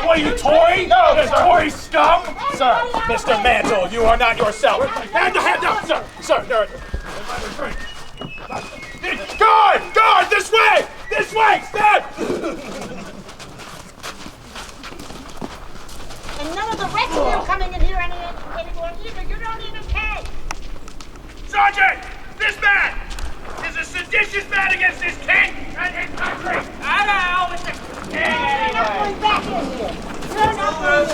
What are you, Tory? No, the Tory scum? Sir, Mr. Mantle, you are not yourself. Hand up, sir. Sir, there. Guard, this way! This way, stand! And none of the rest of you coming in here anymore either. You don't even pay. Sergeant, this man is a seditious man against his king and his country. I know, it's the king You're not anyway. going back in here. You're not going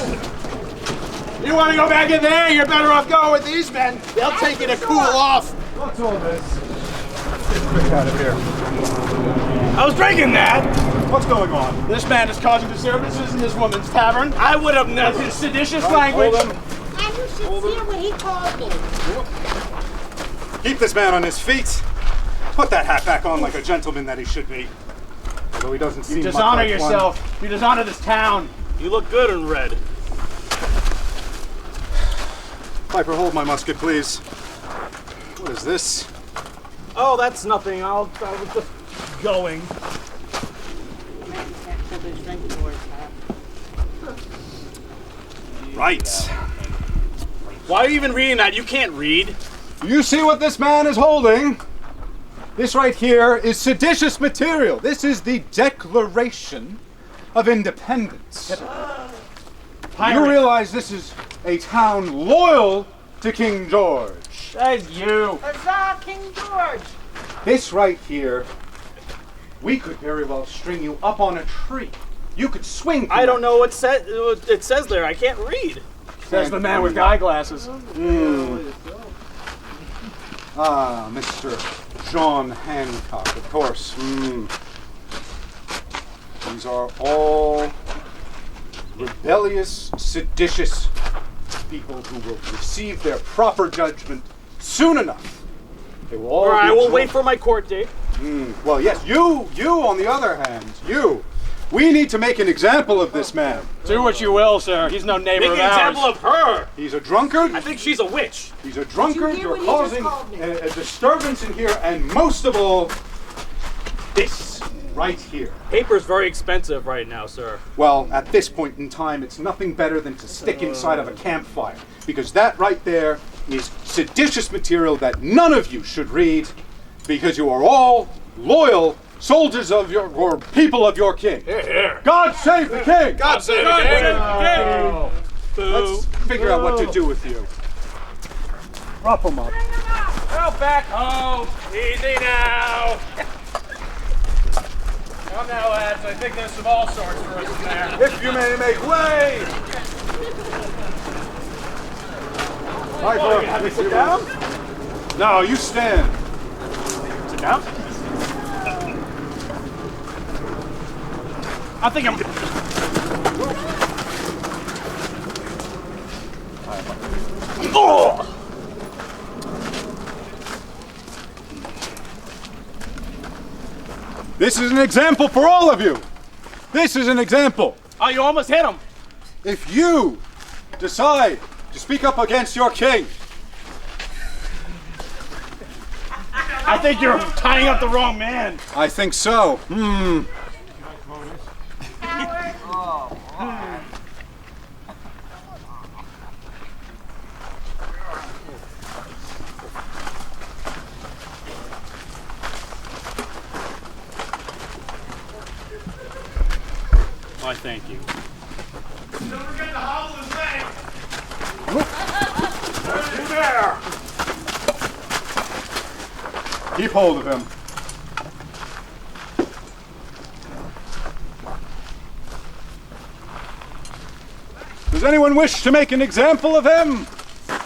in. You want to go back in there? You're better off going with these men. They'll take you to cool off. What's all this? Get out of here. I was drinking that. What's going on? This man is causing disturbances in this woman's tavern. I would have never. His seditious language. And you should hear what he called me. Keep this man on his feet. Put that hat back on like a gentleman that he should be. Although he doesn't seem You much dishonor like yourself. one. You dishonor this town. You look good in red. Piper, hold my musket, please. What is this? Oh, that's nothing. I was just going. Right. Why are you even reading that? You can't read. You see what this man is holding? This right here is seditious material. This is the Declaration of Independence. You realize this is a town loyal to King George. That's you. Huzzah, King George. This right here, we could very well string you up on a tree. You could swing. I don't know what it says there. I can't read. Says the man with eyeglasses. Ah, Mr. John Hancock, of course. These are all rebellious, seditious people who will receive their proper judgment soon enough. They will all All right, be I will tried. wait for my court date. Well, yes, you on the other hand, you. We need to make an example of this man. Do what you will, sir. He's no neighbor Make of an ours. example of her. He's a drunkard. I think she's a witch. He's a drunkard. Did you hear You're what he just causing called me? a disturbance in here, and most of all, this right here. Paper's very expensive right now, sir. Well, at this point in time, it's nothing better than to stick inside of a campfire, because that right there is seditious material that none of you should read, because you are all loyal soldiers of your, or people of your king. Here. God save the king! God save the king! Let's figure out what to do with you. Rough him up. Go back home. Easy now. Come now, lads. I think there's some all sorts for us in there. If you may make way! Piper, Have me sit down? no, you stand. Sit down. I think I'm. Oh! This is an example for all of you. This is an example. Oh, you almost hit him. If you decide to speak up against your king, I think you're tying up the wrong man. I think so. Why, thank you. Don't forget to hobble his leg. You there. Keep hold of him. Does anyone wish to make an example of him?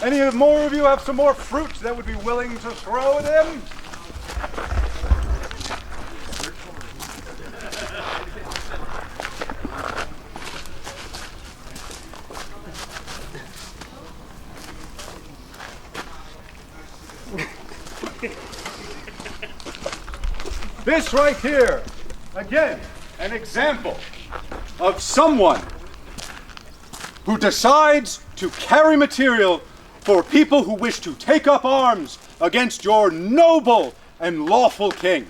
Any more of you have some more fruit that would be willing to throw at him? This right here, again, an example of someone who decides to carry material for people who wish to take up arms against your noble and lawful king.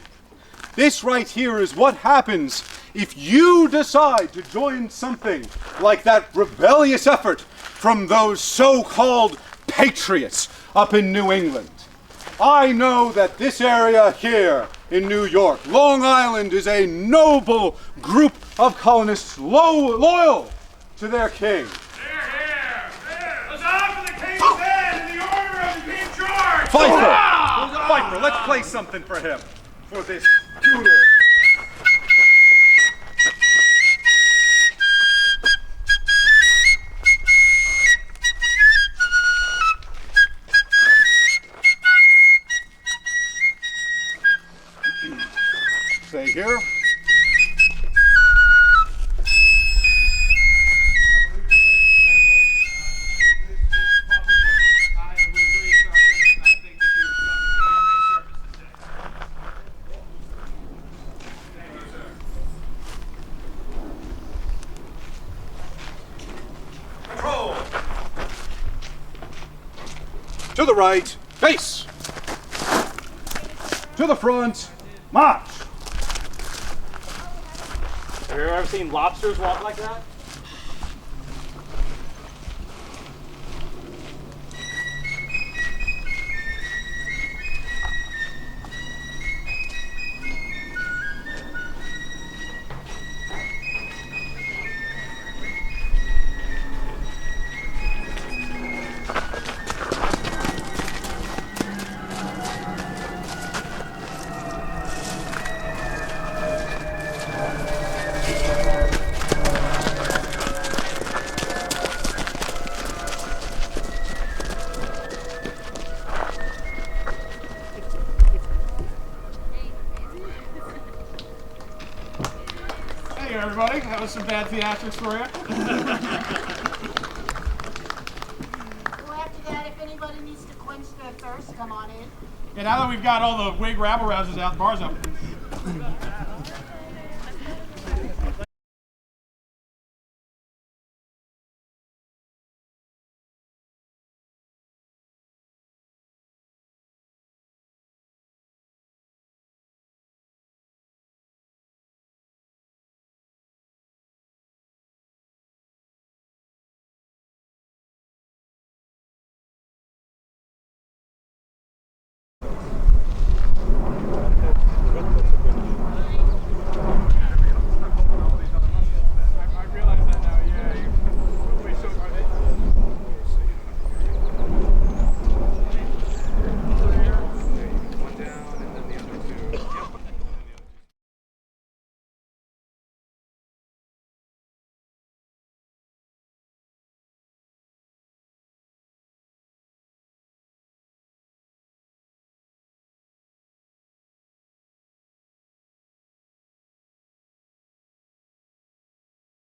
This right here is what happens if you decide to join something like that rebellious effort from those so-called patriots up in New England, I know that this area here in New York, Long Island, is a noble group of colonists loyal to their king. Huzzah for the king's head in the order of King George! Pfeiffer! Pfeiffer, let's play something for him, for this doodle. Stay here. To the right, face. To the front, march. Have you ever seen lobsters walk like that? Hey everybody, that was some bad theatrics for you. Well, after that, if anybody needs to quench their thirst, come on in. And now that we've got all the wig rabble rousers out, the bar's open.